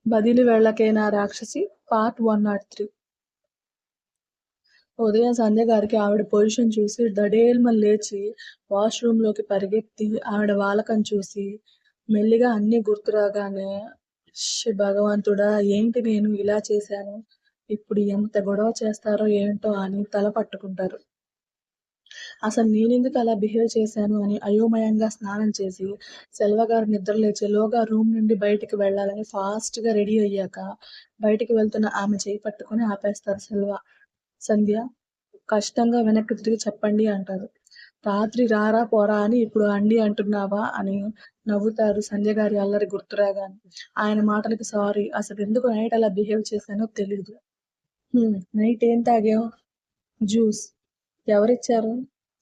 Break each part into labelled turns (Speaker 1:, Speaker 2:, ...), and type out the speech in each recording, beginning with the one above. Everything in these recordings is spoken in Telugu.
Speaker 1: బదిలి వెళ్ళకేనా రాక్షసి పార్ట్ 103. ఉదయం సంధ్య గారికి ఆవిడ పొజిషన్ చూసి దడేల్మని లేచి వాష్రూంలోకి పరిగెత్తి ఆవిడ వాలకం చూసి మెల్లిగా అన్నీ గుర్తురాగానే ష్ భగవంతుడా, ఏంటి నేను ఇలా చేశాను, ఇప్పుడు ఎంత గొడవ చేస్తారో ఏంటో అని తల పట్టుకుంటారు. అసలు నేనెందుకు అలా బిహేవ్ చేశాను అని అయోమయంగా స్నానం చేసి సెల్వగారు నిద్రలేచేలోగా రూమ్ నుండి బయటికి వెళ్ళాలని ఫాస్ట్‌గా రెడీ అయ్యాక బయటికి వెళ్తున్న ఆమె చెయ్యి పట్టుకొని ఆపేస్తారు సంధ్య కష్టంగా వెనక్కి తిరిగి చెప్పండి అంటారు. రాత్రి రారా పోరా అని ఇప్పుడు అండి అంటున్నావా అని నవ్వుతారు సంధ్య గారి అల్లరి గుర్తురాగానే. ఆయన మాటలకి సారీ, అసలెందుకు నైట్ అలా బిహేవ్ చేశానో తెలీదు. నైట్ ఏం తాగావు? జ్యూస్. ఎవరిచ్చారు?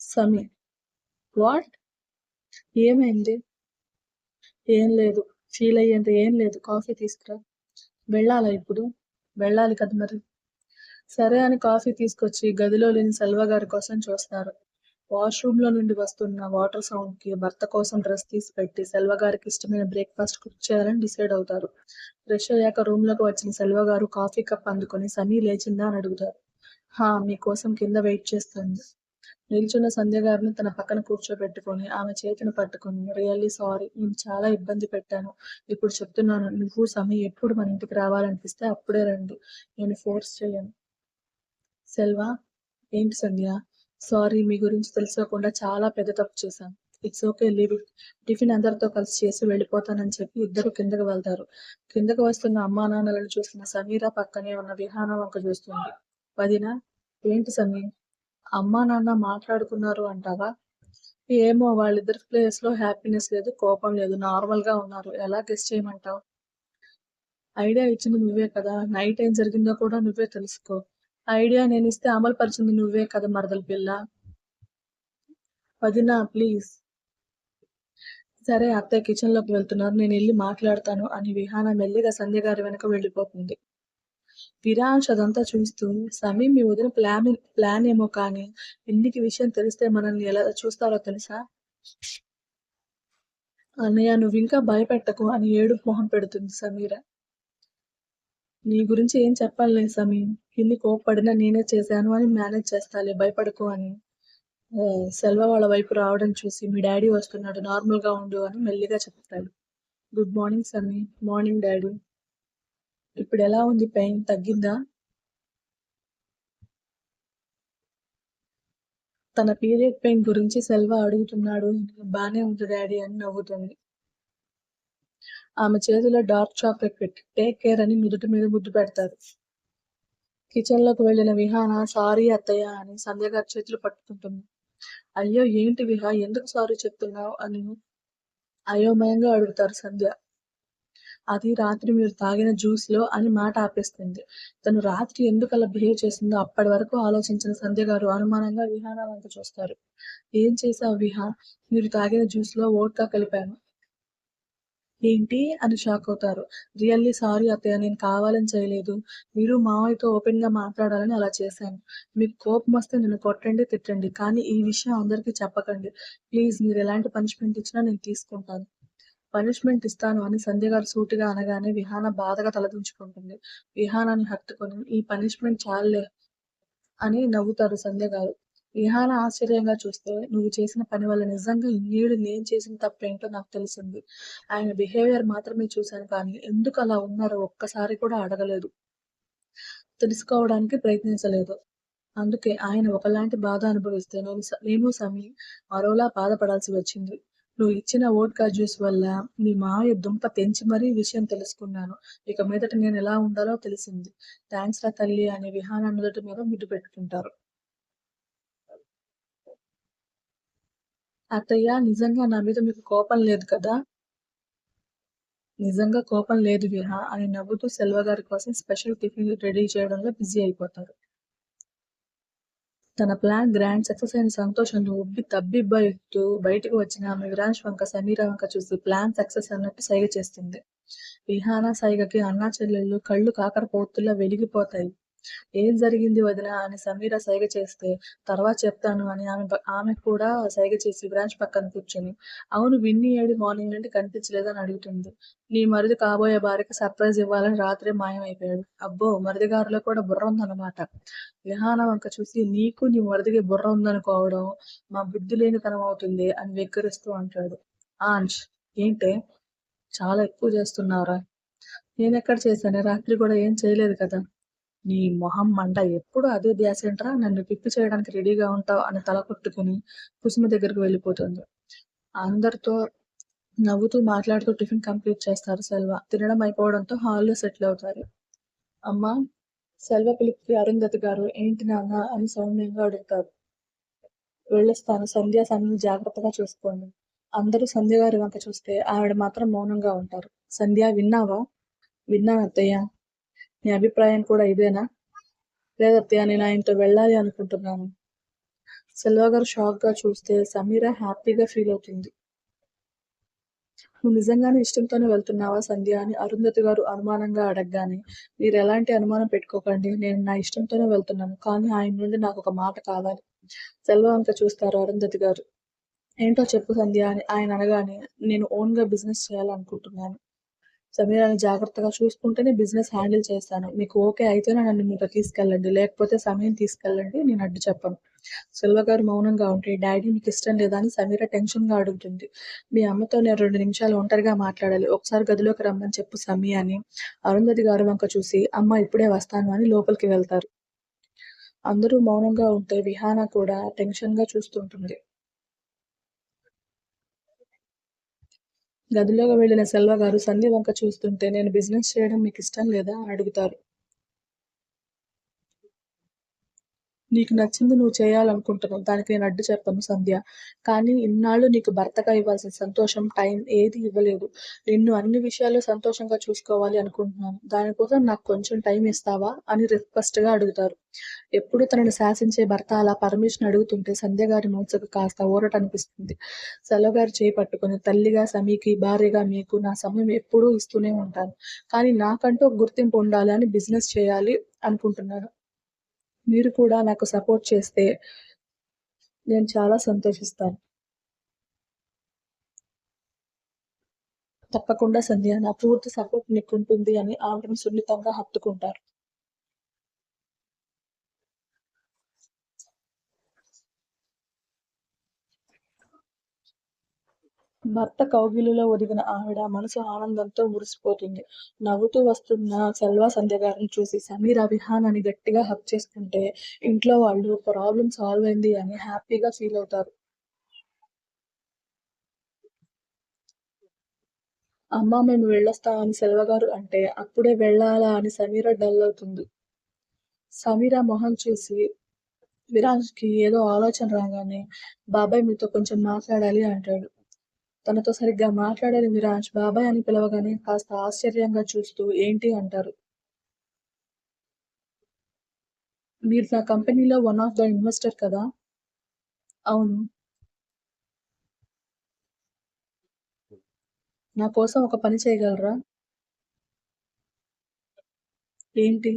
Speaker 1: సమీ. వాట్? ఏమైంది? ఏం లేదు. ఫీల్ అయ్యేంత ఏం లేదు. కాఫీ తీసుకురా. వెళ్ళాలా ఇప్పుడు? వెళ్ళాలి కదా మరి. సరే అని కాఫీ తీసుకొచ్చి గదిలో లేని సెల్వ గారి కోసం చూస్తారు. వాష్రూమ్లో నుండి వస్తున్న వాటర్ సౌండ్కి భర్త కోసం డ్రెస్ తీసి పెట్టి సెల్వ గారికి ఇష్టమైన బ్రేక్ఫాస్ట్ కుక్ చేయాలని డిసైడ్ అవుతారు. ఫ్రెష్ అయ్యాక రూమ్లోకి వచ్చిన సెల్వ గారు కాఫీ కప్ అందుకొని సమీ లేచిందా అని అడుగుతారు. మీకోసం కింద వెయిట్ చేస్తుంది. నిల్చున్న సంధ్య గారిని తన పక్కన కూర్చోబెట్టుకొని ఆమె చేతిని పట్టుకొని రియల్లీ సారీ, నేను చాలా ఇబ్బంది పెట్టాను. ఇప్పుడు చెప్తున్నాను, నువ్వు సమీ ఎప్పుడు మన ఇంటికి రావాలనిపిస్తే అప్పుడే రండి. నేను ఫోర్స్ చేయను. సెల్వా. ఏంటి సంధ్య? సారీ, మీ గురించి తెలుసుకోకుండా చాలా పెద్ద తప్పు చేశాను. It's okay, leave it. Tiffin అందరితో కలిసి చేసి వెళ్ళిపోతానని చెప్పి ఇద్దరు కిందకి వెళ్తారు. కిందకి వస్తున్న అమ్మా నాన్నలను చూసిన సమీర పక్కనే ఉన్న విహాన వంక చూస్తుంది. వదినా. ఏంటి సమీ? అమ్మా నాన్న మాట్లాడుకున్నారు అంటావా? ఏమో, వాళ్ళిద్దరి ప్లేస్ లో హ్యాపీనెస్ లేదు, కోపం లేదు, నార్మల్ గా ఉన్నారు. ఎలా గెస్ చేయమంటావు? ఐడియా ఇచ్చింది నువ్వే కదా, నైట్ ఏం జరిగిందో కూడా నువ్వే తెలుసుకో. ఐడియా నేను ఇస్తే అమలు పరిచింది నువ్వే కదా మరదల పిల్ల. వదినా ప్లీజ్. సరే అత్తయ్య కిచెన్ లోకి వెళ్తున్నారు, నేను వెళ్ళి మాట్లాడతాను అని విహాన మెల్లిగా సంధ్య గారి వెనక వెళ్ళిపోతుంది. విరాంష్ అదంతా చూస్తూ, సమీ మీ వదిన ప్లాన్ ఏమో కానీ ఇంటికి విషయం తెలిస్తే మనల్ని ఎలా చూస్తారో తెలుసా? అన్నయ్య నువ్వు ఇంకా భయపెట్టకు అని ఏడుపు మొహం పెడుతుంది సమీర. నీ గురించి ఏం చెప్పాలే సమీ, ఎన్ని కోప్పడినా నేనే చేశాను అని మేనేజ్ చేస్తాలే, భయపడకు అని సెల్వ వాళ్ళ వైపు రావడం చూసి మీ డాడీ వస్తున్నాడు, నార్మల్ గా ఉండు అని మెల్లిగా చెప్తాడు. Good morning Sami. Morning daddy. ఇప్పుడు ఎలా ఉంది, పెయిన్ తగ్గిందా? తన పీరియడ్ పెయిన్ గురించి సెల్వ అడుగుతున్నాడు. బానే ఉంది డాడీ అని నవ్వుతుంది. ఆమె చేతిలో డార్క్ చాక్లెట్ పెట్టి టేక్ కేర్ అని నుదుటి మీద ముద్దు పెడతారు. కిచెన్ లోకి వెళ్ళిన విహాన సారీ అత్తయ్య అని సంధ్య గారి చేతులు పట్టుకుంటుంది. అయ్యో ఏంటి విహా, ఎందుకు సారీ చెప్తున్నావు అని అయోమయంగా అడుగుతారు సంధ్య. అది రాత్రి మీరు తాగిన జ్యూస్ లో అని మాట ఆపేస్తుంది. తను రాత్రి ఎందుకు అలా బిహేవ్ చేసిందో అప్పటి వరకు ఆలోచించిన సంధ్య గారు అనుమానంగా విహాన వంక చూస్తారు. ఏం చేశావు విహా? మీరు తాగిన జ్యూస్ లో వోడ్కా కలిపాను. ఏంటి అని షాక్ అవుతారు. రియల్లీ సారీ అత్తయ్య, నేను కావాలని చేయలేదు. మీరు మావయ్యతో ఓపెన్ గా మాట్లాడాలని అలా చేశాను. మీకు కోపం వస్తే నన్ను కొట్టండి తిట్టండి, కానీ ఈ విషయం అందరికీ చెప్పకండి. ప్లీజ్, మీరు ఎలాంటి పనిష్మెంట్ ఇచ్చినా నేను తీసుకుంటాను. పనిష్మెంట్ ఇస్తాను అని సంధ్య గారు సూటిగా అనగానే విహాన బాధగా తలదించుకుంటుంది. విహానాన్ని హత్తుకొని ఈ పనిష్మెంట్ చాలులే అని నవ్వుతారు సంధ్య గారు. విహాన ఆశ్చర్యంగా చూస్తే, నువ్వు చేసిన పని వల్ల నిజంగా ఇన్నేళ్ళు నేను చేసిన తప్పేంటో నాకు తెలిసింది. ఆయన బిహేవియర్ మాత్రమే చూశాను కానీ ఎందుకు అలా ఉన్నారో ఒక్కసారి కూడా అడగలేదు, తెలుసుకోవడానికి ప్రయత్నించలేదు. అందుకే ఆయన ఒకలాంటి బాధ అనుభవిస్తే నేను సమీ మరోలా బాధపడాల్సి వచ్చింది. నువ్వు ఇచ్చిన వోడ్కా జ్యూస్ వల్ల మీ మావయ్య దుంప తెంచి మరీ విషయం తెలుసుకున్నాను. ఇక మీదట నేను ఎలా ఉండాలో తెలిసింది. థ్యాంక్స్ రా తల్లి అని విహాన నుదుటి మీద ముద్దు పెట్టుకుంటారు. అత్తయ్య, నిజంగా నా మీద మీకు కోపం లేదు కదా? నిజంగా కోపం లేదు విహా అని నవ్వుతూ సెల్వ గారి కోసం స్పెషల్ టిఫిన్ రెడీ చేయడంలో బిజీ అయిపోతారు. తన ప్లాన్ గ్రాండ్ సక్సెస్ అయిన సంతోషంలో ఉబ్బి తబ్బిబ్బయుతూ బయటకు వచ్చిన ఆమె విరాంష్ వంక సమీర వంక చూసి ప్లాన్ సక్సెస్ అన్నట్టు సైగ చేస్తుంది. విహాన సైగకి అన్నా చెల్లెళ్ళు కళ్ళు కాకరపోతుల్లా వెలిగిపోతాయి. ఏం జరిగింది వదినా అని సమీర సైగ చేస్తే, తర్వాత చెప్తాను అని ఆమె కూడా సైగ చేసి బ్రాంచ్ పక్కన కూర్చొని, అవును విన్నీ ఏడి మార్నింగ్ నుండి కనిపించలేదని అడుగుతుంది. నీ మరిది కాబోయే భార్యకి సర్ప్రైజ్ ఇవ్వాలని రాత్రే మాయమైపోయాడు. అబ్బో! మరిది గారిలో కూడా బుర్ర ఉందన్నమాట. విహాన వంక చూసి నీకు నీ మరిదికి బుర్ర ఉందనుకోవడం మా బుద్ధి లేనితనం అవుతుంది అని వెక్కిరిస్తూ అంటాడు. ఆంచ్! ఏంటే? చాలా ఎక్కువ చేస్తున్నావురా! నేనెక్కడ చేశానే? రాత్రి కూడా ఏం చేయలేదు కదా! నీ మొహం మండ ఎప్పుడు అదే ధ్యాసేంట్రా నన్ను పిప్పి చేయడానికి రెడీగా ఉంటావు అని తల కొట్టుకుని కుసుమ దగ్గరకు వెళ్ళిపోతుంది. అందరితో నవ్వుతూ మాట్లాడుతూ టిఫిన్ కంప్లీట్ చేస్తారు సెల్వ. తినడం అయిపోవడంతో హాల్లో సెటిల్ అవుతారు. అమ్మా సెల్వ పిలుపుకి అరుంధతి గారు ఏంటి నాన్న అని సౌమ్యంగా అడుగుతారు. వెళ్ళొస్తాను సంధ్య సన్నీ జాగ్రత్తగా చూసుకోండి. అందరూ సంధ్య గారి వంక చూస్తే ఆవిడ మాత్రం మౌనంగా ఉంటారు. సంధ్య విన్నావా? విన్నాను అత్తయ్య. నీ అభిప్రాయం కూడా ఇదేనా? లేదత్తయ్య నేను ఆయనతో వెళ్ళాలి అనుకుంటున్నాను. సెల్వగారు షాక్ గా చూస్తే సమీర హ్యాపీగా ఫీల్ అవుతుంది. నువ్వు నిజంగానే ఇష్టంతోనే వెళ్తున్నావా సంధ్య అని అరుంధతి గారు అనుమానంగా అడగగానే, మీరు ఎలాంటి అనుమానం పెట్టుకోకండి. నేను నా ఇష్టంతోనే వెళ్తున్నాను. కానీ ఆయన నుండి నాకు ఒక మాట కావాలి. సెల్వ వంక చూస్తారు అరుంధతి గారు. ఏంటో చెప్పు సంధ్య అని ఆయన అనగానే, నేను ఓన్ గా బిజినెస్ చేయాలనుకుంటున్నాను. సమీరాని జాగ్రత్తగా చూసుకుంటేనే బిజినెస్ హ్యాండిల్ చేస్తాను. మీకు ఓకే అయితేనే నన్ను మీతో తీసుకెళ్ళండి. లేకపోతే సమయం తీసుకెళ్ళండి. నేను అడ్డు చెప్పను. సెల్వ గారు మౌనంగా ఉంటే డాడీ మీకు ఇష్టం లేదా అని సమీర టెన్షన్ గా అడుగుతుంది. మీ అమ్మతో నేను 2 నిమిషాలు ఒంటరిగా మాట్లాడాలి. ఒకసారి గదిలోకి రమ్మని చెప్పు సమీ అని అరుంధతి గారి వంక చూసి అమ్మ ఇప్పుడే వస్తాను అని లోపలికి వెళ్తారు. అందరూ మౌనంగా ఉంటే విహాన కూడా టెన్షన్ గా చూస్తుంటుంది. గదిలోకి వెళ్ళిన సెల్వ గారు సంధ్య వంక చూస్తుంటే నేను బిజినెస్ చేయడం మీకు ఇష్టం లేదా అని అడుగుతారు. నీకు నచ్చింది నువ్వు చేయాలనుకుంటున్నావు. దానికి నేను అడ్డు చెప్పను సంధ్య. కానీ ఇన్నాళ్ళు నీకు భర్తగా ఇవ్వాల్సిన సంతోషం, టైం ఏది ఇవ్వలేదు. నిన్ను అన్ని విషయాల్లో సంతోషంగా చూసుకోవాలి అనుకుంటున్నాను. దానికోసం నాకు కొంచెం టైం ఇస్తావా? అని రిక్వెస్ట్‌గా అడుగుతారు. ఎప్పుడూ తనని శాసించే భర్త అలా పర్మిషన్ అడుగుతుంటే సంధ్య గారి మనసుకు కాస్త ఊరట అనిపిస్తుంది. సెలవుగారు చేయి పట్టుకొని తల్లిగా సమీకి, భార్యగా మీకు నా సమయం ఎప్పుడూ ఇస్తూనే ఉంటాను. కానీ నాకంటూ ఒక గుర్తింపు ఉండాలి అని బిజినెస్ చేయాలి అనుకుంటున్నాను. మీరు కూడా నాకు సపోర్ట్ చేస్తే నేను చాలా సంతోషిస్తాను. తప్పకుండా సంధ్య నా పూర్తి సపోర్ట్ నీకుంటుంది అని ఆవిడని సున్నితంగా హత్తుకుంటారు. భర్త కౌగిలిలో ఒదిగిన ఆవిడ మనసు ఆనందంతో మురిసిపోతుంది. నవ్వుతూ వస్తున్న సెల్వ సంధ్య గారిని చూసి సమీర విహాన్ అని గట్టిగా హగ్ చేసుకుంటే ఇంట్లో వాళ్ళు ప్రాబ్లమ్ సాల్వ్ అయింది అని హ్యాపీగా ఫీల్ అవుతారు. అమ్మ మేము వెళ్ళొస్తాం అని సెల్వ గారు అంటే అప్పుడే వెళ్ళాలా అని సమీర డల్ అవుతుంది. సమీర మొహం చూసి విరాజ్‌కి ఏదో ఆలోచన రాగానే, బాబాయ్ మీతో కొంచెం మాట్లాడాలి అంటాడు. తనతో సరిగ్గా మాట్లాడని విరాజ్ బాబాయ్ అని పిలవగానే కాస్త ఆశ్చర్యంగా చూస్తూ ఏంటి అంటారు. మీరు నా కంపెనీలో వన్ ఆఫ్ ద ఇన్వెస్టర్ కదా? అవును. నా కోసం ఒక పని చేయగలరా? ఏంటి?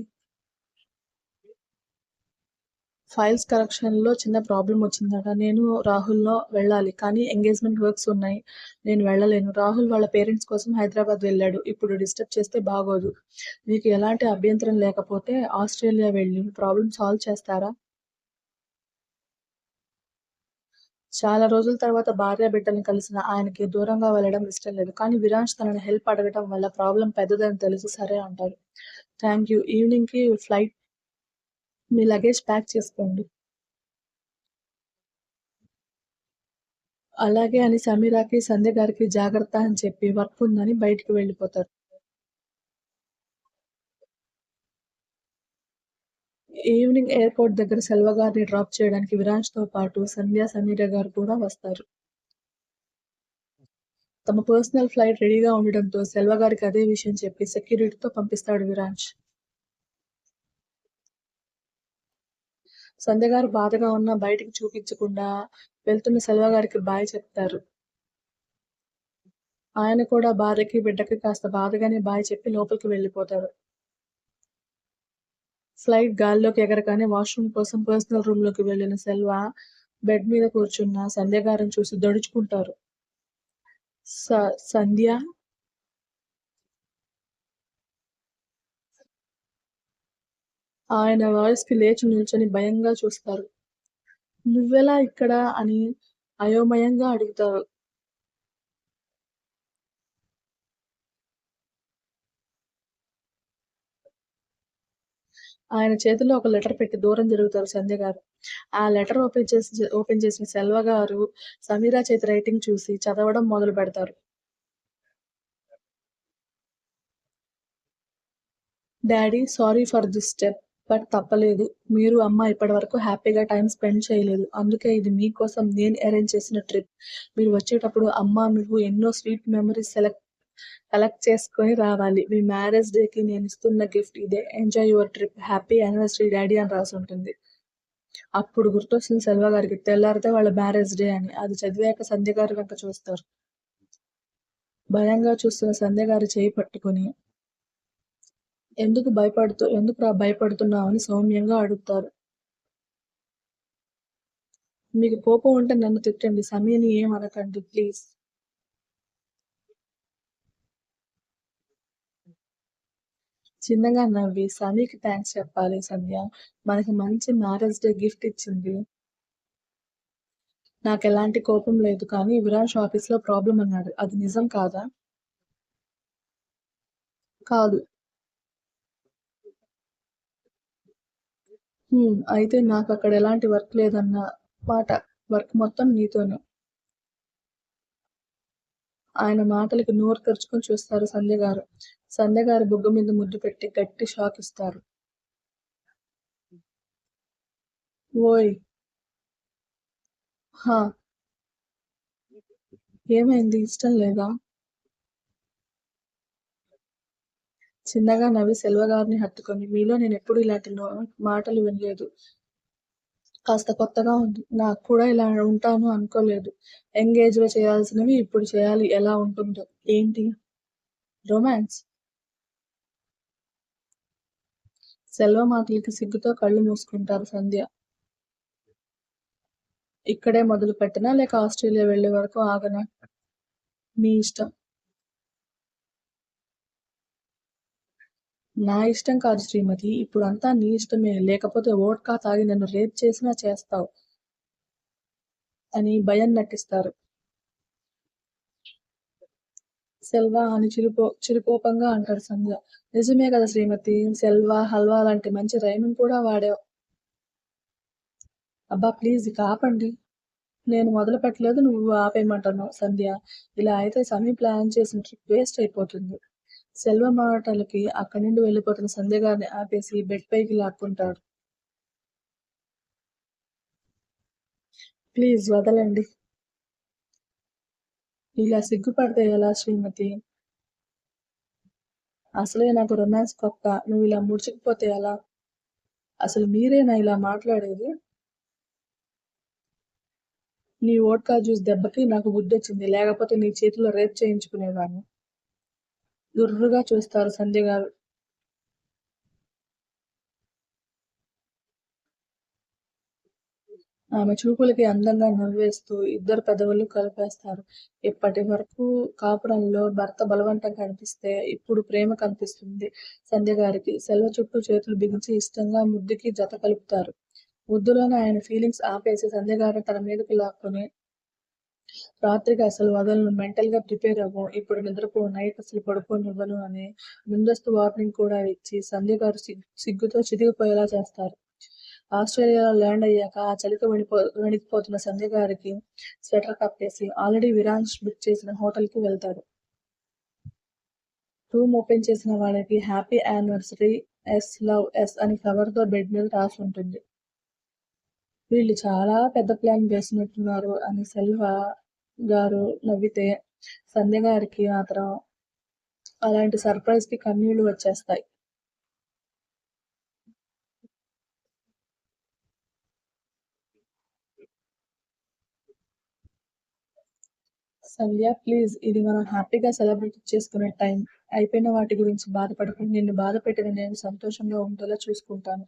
Speaker 1: ఫైల్స్ కరెక్షన్‌లో చిన్న ప్రాబ్లమ్ వచ్చిందట. నేను రాహుల్‌లో వెళ్ళాలి. కానీ ఎంగేజ్‌మెంట్ వర్క్స్ ఉన్నాయి. నేను వెళ్ళలేను. రాహుల్ వాళ్ళ పేరెంట్స్ కోసం హైదరాబాద్ వెళ్ళాడు. ఇప్పుడు డిస్టర్బ్ చేస్తే బాగోదు. మీకు ఎలాంటి అభ్యంతరం లేకపోతే ఆస్ట్రేలియా వెళ్ళి ప్రాబ్లమ్ సాల్వ్ చేస్తారా? చాలా రోజుల తర్వాత భార్యాబిడ్డల్ని కలిసిన ఆయనకి దూరంగా వెళ్ళడం ఇష్టం లేదు. కానీ విరాజ్ తనని హెల్ప్ అడగటం వల్ల ప్రాబ్లమ్ పెద్దదని తెలిసి సరే అంటాడు. Thank you. ఈవినింగ్‌కి ఫ్లైట్ మీ లగేజ్ ప్యాక్ చేసుకోండి. అలాగే అని సమీరాకి, సంధ్య గారికి జాగ్రత్త అని చెప్పి వర్క్ ఉందని బయటికి వెళ్ళిపోతారు. ఈవినింగ్ ఎయిర్‌పోర్ట్ దగ్గర సెల్వ గారిని డ్రాప్ చేయడానికి విరాజ్‌తో పాటు సంధ్య, సమీర గారు కూడా వస్తారు. తమ పర్సనల్ ఫ్లైట్ రెడీగా ఉండడంతో సెల్వ గారికి అదే విషయం చెప్పి సెక్యూరిటీతో పంపిస్తాడు విరాజ్. సంధ్య గారు బాధగా ఉన్నా బయటికి చూపించకుండా వెళ్తున్న సెల్వ గారికి బాయ్ చెప్తారు. ఆయన కూడా భార్యకి, బిడ్డకి కాస్త బాధగానే బాయ్ చెప్పి లోపలికి వెళ్ళిపోతాడు. ఫ్లైట్ గాల్లోకి ఎగరగానే వాష్రూమ్ కోసం పర్సనల్ రూమ్లోకి వెళ్ళిన సెల్వ బెడ్ మీద కూర్చున్న సంధ్య గారిని చూసి దడుచుకుంటారు. సంధ్య ఆయన వాయిస్కి లేచి నిల్చొని భయంగా చూస్తారు. నువ్వెలా ఇక్కడ అని అయోమయంగా అడుగుతారు. ఆయన చేతిలో ఒక లెటర్ పెట్టి దూరం జరుగుతారు సంధ్య గారు. ఆ లెటర్ ఓపెన్ చేసిన సెల్వ గారు సమీరా చేతి రైటింగ్ చూసి చదవడం మొదలు పెడతారు. Daddy sorry for this step. But తప్పలేదు. మీరు అమ్మ ఇప్పటివరకు హ్యాపీగా టైం స్పెండ్ చేయలేదు. అందుకే ఇది మీకోసం నేను అరేంజ్ చేసిన ట్రిప్. మీరు వచ్చేటప్పుడు అమ్మ నువ్వు ఎన్నో స్వీట్ మెమరీస్ కలెక్ట్ చేసుకొని రావాలి. మీ మ్యారేజ్ డేకి నేను ఇస్తున్న గిఫ్ట్ ఇదే. Enjoy your trip. Happy anniversary daddy అని రాసి ఉంటుంది. అప్పుడు గుర్తొస్తుంది సెల్వ గారికి తెల్లారితే వాళ్ళ మ్యారేజ్ డే అని. అది చదివాక సంధ్య గారు వెంక చూస్తారు. భయంగా చూస్తున్న సంధ్య గారి చేయి పట్టుకుని ఎందుకురా భయపడుతున్నావు అని సౌమ్యంగా అడుగుతారు. మీకు కోపం ఉంటే నన్ను తిట్టండి. సమీని ఏం అనకండి ప్లీజ్. చిన్నగా నవ్వి సమీకి థ్యాంక్స్ చెప్పాలి సంధ్య. మనకి మంచి మ్యారేజ్ డే గిఫ్ట్ ఇచ్చింది. నాకెలాంటి కోపం లేదు కానీ విరాష్ ఆఫీస్లో ప్రాబ్లం అన్నాడు. అది నిజం కాదా? కాదు. అయితే నాకు అక్కడ ఎలాంటి వర్క్ లేదన్న మాట. వర్క్ మొత్తం నీతోనే. ఆయన మాటలకి నోరు తెరుచుకొని చూస్తారు సంధ్య గారు. సంధ్య గారి బుగ్గ మీద ముద్దు పెట్టి గట్టి షాక్ ఇస్తారు. ఓయ్ హా ఏమైంది ఇష్టం లేదా? చిన్నగా నవ్వి సెల్వగారిని హత్తుకొని మీలో నేనెప్పుడూ ఇలాంటి మాటలు వినలేదు. కాస్త కొత్తగా ఉంది. నాకు కూడా ఇలా ఉంటాను అనుకోలేదు. యంగ్ ఏజ్‌లో చేయాల్సినవి ఇప్పుడు చేయాలి ఎలా ఉంటుందో. ఏంటి? రొమాన్స్? సెల్వ మాటలకి సిగ్గుతో కళ్ళు మూసుకుంటారు సంధ్య. ఇక్కడే మొదలుపెట్టనా లేక ఆస్ట్రేలియా వెళ్ళే వరకు ఆగనా? మీ ఇష్టం. నా ఇష్టం కాదు శ్రీమతి. ఇప్పుడంతా నీ ఇష్టమే. లేకపోతే వోడ్కా తాగి నన్ను రేప్ చేసినా చేస్తావు అని భయం నటిస్తారు. సెల్వ అని చిరుకోపంగా అంటాడు సంధ్య. నిజమే కదా శ్రీమతి. సెల్వ, హల్వా లాంటి మంచి రైమింగ్ కూడా వాడావు. అబ్బా ప్లీజ్ ఇక ఆపండి. నేను మొదలు పెట్టలేదు నువ్వు ఆపేయమంటున్నావు సంధ్య. ఇలా అయితే సమీ ప్లాన్ చేసిన ట్రిప్ వేస్ట్ అయిపోతుంది. సెల్వ మాటలకి అక్కడి నుండి వెళ్ళిపోతున్న సంధ్య గారిని ఆపేసి బెడ్ పైకి లాక్కుంటాడు. ప్లీజ్ వదలండి. ఇలా సిగ్గుపడితే ఎలా శ్రీమతి? అసలే నాకు రొమాన్స్ కొత్త. నువ్వు ఇలా ముడుచుకుపోతే ఎలా? అసలు మీరేనా ఇలా మాట్లాడేది? నీ వోడ్కా జ్యూస్ దెబ్బకి నాకు బుద్ధొచ్చింది. లేకపోతే నీ చేతిలో రేప్ చేయించుకునేవాడిని. గుర్రుగా చూస్తారు సంధ్య గారు. ఆమె చూపులకి అందంగా నవ్వేస్తూ ఇద్దరు పెదవులు కలిపేస్తారు. ఇప్పటి వరకు కాపురంలో భర్త బలవంతం కనిపిస్తే ఇప్పుడు ప్రేమ కనిపిస్తుంది సంధ్య గారికి. సెల్వ చుట్టూ చేతులు బిగించి ఇష్టంగా ముద్దుకి జత కలుపుతారు. ముద్దులోనే ఆయన ఫీలింగ్స్ ఆపేసి సంధ్య గారిని తన మీదకి లాక్కుని రాత్రికి అసలు వదలను. మెంటల్‌గా ప్రిపేర్ అవ్వు. ఇప్పుడు నిద్రపో. నైట్ అసలు పడుకోనివ్వను అని ముందస్తు వార్నింగ్ కూడా ఇచ్చి సంధ్య గారు సిగ్గుతో చితికిపోయేలా చేస్తారు. ఆస్ట్రేలియాలో ల్యాండ్ అయ్యాక ఆ చలికి వణికిపోతున్న సంధ్య గారికి స్వెటర్ కప్పేసి ఆల్రెడీ విరాన్స్ బుక్ చేసిన హోటల్‌కి వెళ్తాడు. రూమ్ ఓపెన్ చేసిన వాళ్ళకి happy anniversary S love S అని కవర్‌తో బెడ్ మీద రాసి ఉంటుంది. వీళ్ళు చాలా పెద్ద ప్లాన్ వేసినట్టున్నారు అని సెల్వ గారు నవ్వితే సంధ్య గారికి మాత్రం అలాంటి సర్ప్రైజ్‌కి కన్నీళ్లు వచ్చేస్తాయి. సంధ్య ప్లీజ్, ఇది మనం హ్యాపీగా సెలబ్రేట్ చేసుకునే టైం. అయిపోయిన వాటి గురించి బాధపడకు. నిన్ను బాధ పెట్టిన నేను సంతోషంగా ఉండేలా చూసుకుంటాను.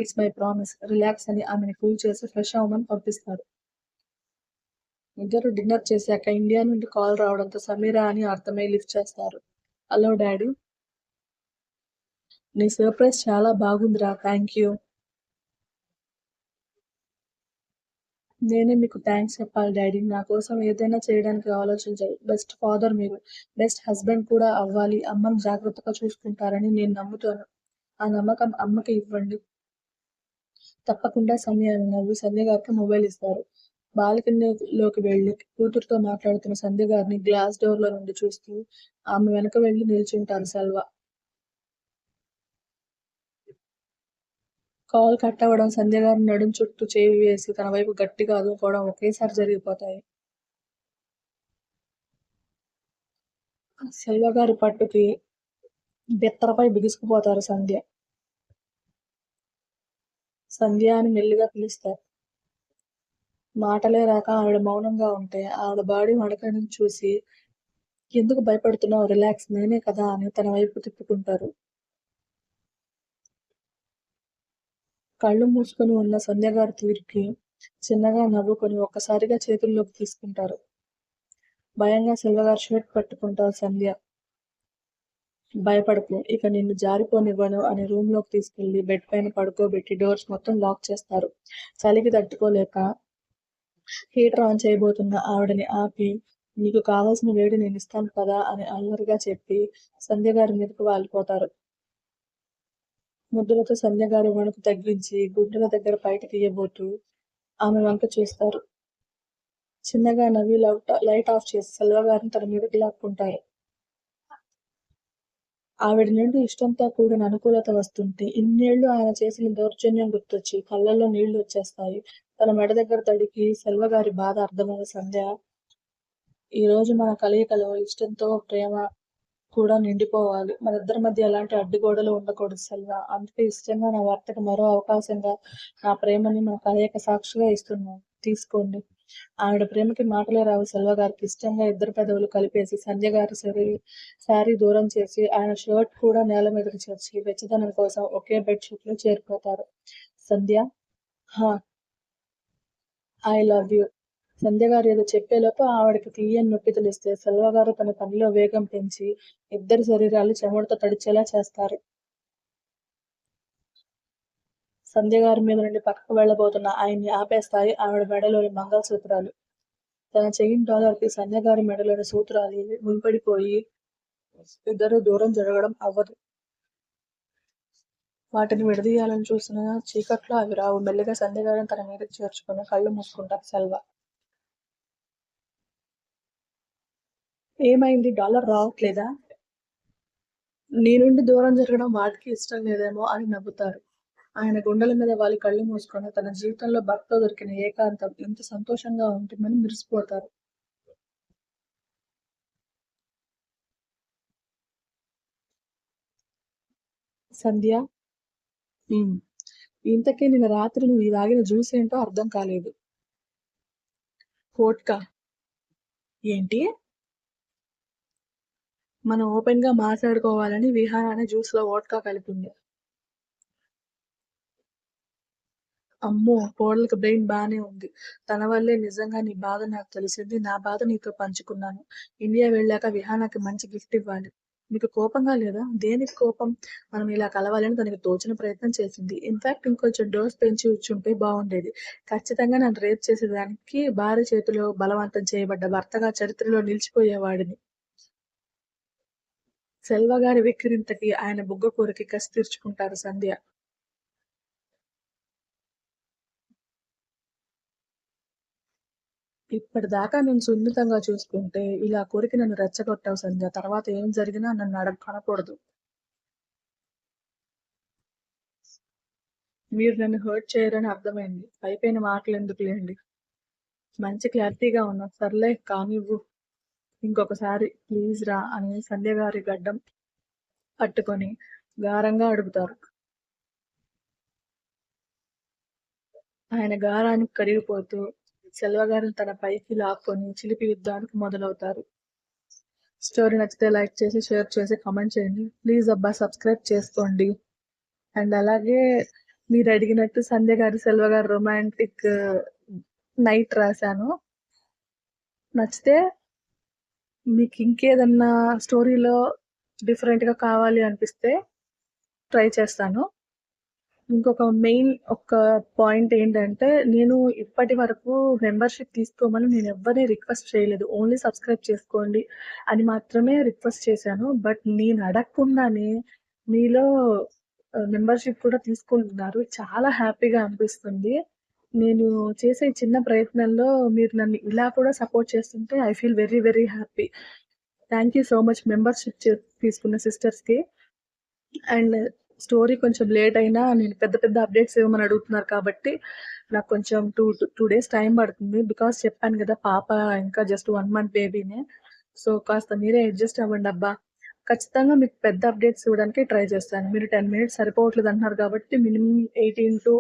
Speaker 1: It's my promise. రిలాక్స్ అని ఆమెను కూల్ చేసి ఫ్రెష్ అవ్వమని పంపిస్తారు. ఇద్దరు డిన్నర్ చేశాక ఇండియా నుండి కాల్ రావడంతో సమీరా అని అర్థమై లిఫ్ట్ చేస్తారు. Hello daddy. నీ సర్ప్రైజ్ చాలా బాగుందిరా. Thank you. నేనే మీకు థ్యాంక్స్ చెప్పాలి డాడీ. నా కోసం ఏదైనా చేయడానికి ఆలోచించారు. బెస్ట్ ఫాదర్ మీరు. బెస్ట్ హస్బెండ్ కూడా అవ్వాలి. అమ్మని జాగ్రత్తగా చూసుకుంటారని నేను నమ్ముతాను. ఆ నమ్మకం అమ్మకి ఇవ్వండి. తప్పకుండా సంధ్య అని నవ్వి సంధ్య గారికి మొబైల్ ఇస్తారు. బాల్కనీలోకి వెళ్లి కూతురుతో మాట్లాడుతున్న సంధ్య గారిని గ్లాస్ డోర్ లో నుండి చూస్తూ ఆమె వెనక వెళ్లి నిల్చుంటారు సెల్వ. కాల్ కట్ అవ్వడం, సంధ్య గారి నడుం చుట్టూ చేయి వేసి తన వైపు గట్టిగా అదుముకోవడం ఒకేసారి జరిగిపోతాయి. సెల్వ గారి పట్టుకి బెత్తరపై బిగుసుకుపోతారు సంధ్య. సంధ్య అని మెల్లిగా పిలుస్తారు. మాటలే రాక ఆవిడ మౌనంగా ఉంటే ఆవిడ బాడీ వణకడం చూసి ఎందుకు భయపడుతున్నావు, రిలాక్స్, నేనే కదా అని తన వైపు తిప్పుకుంటారు. కళ్ళు మూసుకొని ఉన్న సంధ్య గారి తీరుకి చిన్నగా నవ్వుకొని ఒక్కసారిగా చేతుల్లోకి తీసుకుంటారు. భయంగా సెల్వగారు షర్ట్ పట్టుకుంటారు సంధ్య. భయపడకు, ఇక నిన్ను జారిపోనివ్వను అని రూమ్ లోకి తీసుకెళ్లి బెడ్ పైన పడుకోబెట్టి డోర్స్ మొత్తం లాక్ చేస్తారు. చలికి తట్టుకోలేక హీటర్ ఆన్ చేయబోతున్న ఆవిడని ఆపి, నీకు కావాల్సిన వేడి నేను ఇస్తాను కదా అని అల్లరిగా చెప్పి సంధ్య గారి మీదకు వాలిపోతారు. ముద్దులతో సంధ్య గారి వణుకు తగ్గించి గుండెల దగ్గర పైకి తీయబోతూ ఆమె వంక చూస్తారు. చిన్నగా నవ్వి లైట్ ఆఫ్ చేసి సెల్వ గారిని తన మీదకి లాక్కుంటారు. ఆవిడ నుండి ఇష్టంతో కూడిన అనుకూలత వస్తుంటే ఇన్నేళ్లు ఆయన చేసిన దౌర్జన్యం గుర్తొచ్చి కళ్ళల్లో నీళ్లు వచ్చేస్తాయి. తన మెడ దగ్గర తడికి సెల్వ గారి బాధ అర్థమైన సంధ్య, ఈ రోజు మన కలయికలో ఇష్టంతో ప్రేమ కూడా నిండిపోవాలి. మనిద్దరి మధ్య ఎలాంటి అడ్డుగోడలు ఉండకూడదు సెల్వ. అందుకే ఇష్టంగా నా భర్తకి మరో అవకాశంగా నా ప్రేమని మన కలయిక సాక్షిగా ఇస్తున్నాను. తీసుకోండి. ఆవిడ ప్రేమకి మాటలే రావు సెల్వ గారికి. ఇష్టంగా ఇద్దరు పెదవులు కలిపేసి సంధ్య గారి శారీ దూరం చేసి ఆయన షర్ట్ కూడా నేల మీదకి చేర్చి వెచ్చదనం కోసం ఒకే బెడ్ షీట్ లో చేరిపోతారు. సంధ్య, హా, ఐ లవ్ యూ. సంధ్య గారు ఏదో చెప్పేలోపు ఆవిడకి తీయని నొప్పి తెలిస్తే సెల్వ గారు తన పనిలో వేగం పెంచి ఇద్దరి శరీరాలు చెమటతో తడిచేలా చేస్తారు. సంధ్య గారి మీద నుండి పక్కకు వెళ్లబోతున్న ఆయన్ని ఆపేస్తాయి ఆవిడ మెడలోని మంగళసూత్రాలు. తన చెయిన్ డాలర్ కి సంధ్య గారి మెడలోని సూత్రాలు ముడిపడిపోయి ఇద్దరు దూరం జరగడం అవ్వదు. వాటిని విడదీయాలని చూసిన చీకట్లో అవి రావు. మెల్లిగా సంధ్య గారిని తన మీదకి చేర్చుకుని కళ్ళు మూసుకుంటారు సెల్వ. ఏమైంది, డాలర్ రావట్లేదా? నీ నుండి దూరం జరగడం వాటికి ఇష్టం లేదేమో అని నవ్వుతారు. ఆయన గుండెల మీద వాలి కళ్ళు మూసుకొని తన జీవితంలో భర్త దొరికిన ఏకాంతం ఎంత సంతోషంగా ఉంటుందని మురిసిపోతారు. సంధ్య, ఇంతకీ నిన్న రాత్రి నువ్వు ఈ తాగిన జ్యూస్ ఏంటో అర్థం కాలేదు. వోడ్కా? ఏంటి? మనం ఓపెన్ గా మాట్లాడుకోవాలని విహారాన్ని జ్యూస్ లో వోడ్కా కలిపింది. అమ్మో, కోడలికి బ్రెయిన్ బానే ఉంది. తన వల్లే నిజంగా నీ బాధ నాకు తెలిసింది. నా బాధ నీతో పంచుకున్నాను. ఇండియా వెళ్ళాక విహానాకి మంచి గిఫ్ట్ ఇవ్వాలి. నీకు కోపంగా లేదా? దేనికి కోపం? మనం ఇలా కలవాలని తనకి తోచిన ప్రయత్నం చేసింది. ఇన్ఫాక్ట్ ఇంకొంచెం డోస్ పెంచి ఇచ్చుంటే బాగుండేది. ఖచ్చితంగా నన్ను రేప్ చేసేదానికి భార్య చేతిలో బలవంతం చేయబడ్డ భర్తగా చరిత్రలో నిలిచిపోయేవాడిని. సెల్వ గారి వెక్కిరింతకి ఆయన బుగ్గ కూరకి కసి తీర్చుకుంటారు సంధ్య. ఇప్పటిదాకా నేను సున్నితంగా చూసుకుంటే ఇలా కోరికి నన్ను రెచ్చగొట్టావు సంధ్య. తర్వాత ఏం జరిగినా నన్ను కనకూడదు. మీరు నన్ను హర్ట్ చేయరని అర్థమైంది. పైపైన మాటలు ఎందుకులేండి. మంచి క్లారిటీగా ఉన్నా. సర్లే కానివ్వు. ఇంకొకసారి ప్లీజ్ రా అని సంధ్య గారి గడ్డం పట్టుకొని గారంగా అడుగుతారు. ఆయన గారానికి కరిగిపోతూ సెల్వ గారిని తన పైకి లాక్కొని చిలిపి యుద్ధానికి మొదలవుతారు. స్టోరీ నచ్చితే లైక్ చేసి, షేర్ చేసి, కామెంట్ చేయండి. ప్లీజ్ అబ్బా సబ్స్క్రైబ్ చేసుకోండి. అండ్ అలాగే మీరు అడిగినట్టు సంధ్య గారి, సెల్వ గారి రొమాంటిక్ నైట్ రాశాను. నచ్చితే మీకు ఇంకేదన్నా స్టోరీలో డిఫరెంట్గా కావాలి అనిపిస్తే ట్రై చేస్తాను. ఇంకొక మెయిన్ ఒక పాయింట్ ఏంటంటే, నేను ఇప్పటి వరకు మెంబర్షిప్ తీసుకోమని నేను ఎవ్వరిని రిక్వెస్ట్ చేయలేదు. ఓన్లీ సబ్స్క్రైబ్ చేసుకోండి అని మాత్రమే రిక్వెస్ట్ చేశాను. బట్ నేను అడగకుండానే మీలో మెంబర్షిప్ కూడా తీసుకుంటున్నారు. చాలా హ్యాపీగా అనిపిస్తుంది. నేను చేసే ఈ చిన్న ప్రయత్నంలో మీరు నన్ను ఇలా కూడా సపోర్ట్ చేస్తుంటే I feel very very happy. Thank you so much membership తీసుకున్న సిస్టర్స్కి. అండ్ స్టోరీ కొంచెం లేట్ అయినా నేను పెద్ద పెద్ద అప్డేట్స్ ఇవ్వమని అడుగుతున్నారు కాబట్టి నాకు కొంచెం టూ డేస్ టైం పడుతుంది. బికాస్ చెప్పాను కదా పాప ఇంకా జస్ట్ 1 month బేబీనే. సో కాస్త మీరే అడ్జస్ట్ అవ్వండి అబ్బా. ఖచ్చితంగా మీకు పెద్ద అప్డేట్స్ ఇవ్వడానికి ట్రై చేస్తాను. మీరు 10 minutes సరిపోవట్లేదు అంటున్నారు కాబట్టి మినిమం 18 to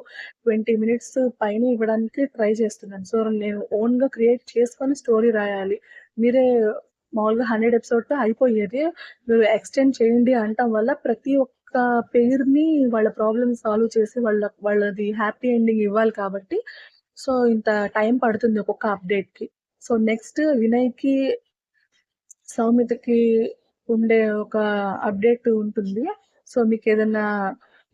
Speaker 1: 20 minutes పైన ఇవ్వడానికి ట్రై చేస్తున్నాను. సో నేను ఓన్గా క్రియేట్ చేసుకొని స్టోరీ రాయాలి. మీరే మామూలుగా 100 episodeతో అయిపోయేది. మీరు ఎక్స్టెండ్ చేయండి అనటం వల్ల ప్రతి ఒక్క పేరుని వాళ్ళ ప్రాబ్లమ్ సాల్వ్ చేసి వాళ్ళది హ్యాపీ ఎండింగ్ ఇవ్వాలి కాబట్టి సో ఇంత టైం పడుతుంది ఒక్కొక్క అప్డేట్కి. సో నెక్స్ట్ వినయ్కి, సౌమితకి ఉండే ఒక అప్డేట్ ఉంటుంది. సో మీకు ఏదైనా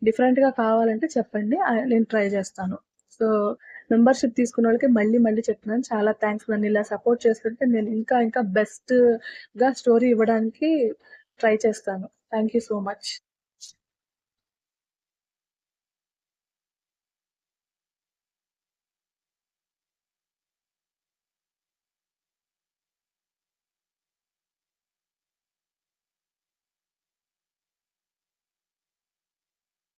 Speaker 1: డిఫరెంట్గా కావాలంటే చెప్పండి, నేను ట్రై చేస్తాను. సో మెంబర్షిప్ తీసుకున్న వాళ్ళకి మళ్ళీ మళ్ళీ చెప్తున్నాను, చాలా థ్యాంక్స్. నన్ను ఇలా సపోర్ట్ చేస్తుంటే నేను ఇంకా ఇంకా బెస్ట్గా స్టోరీ ఇవ్వడానికి ట్రై చేస్తాను. Thank you so much.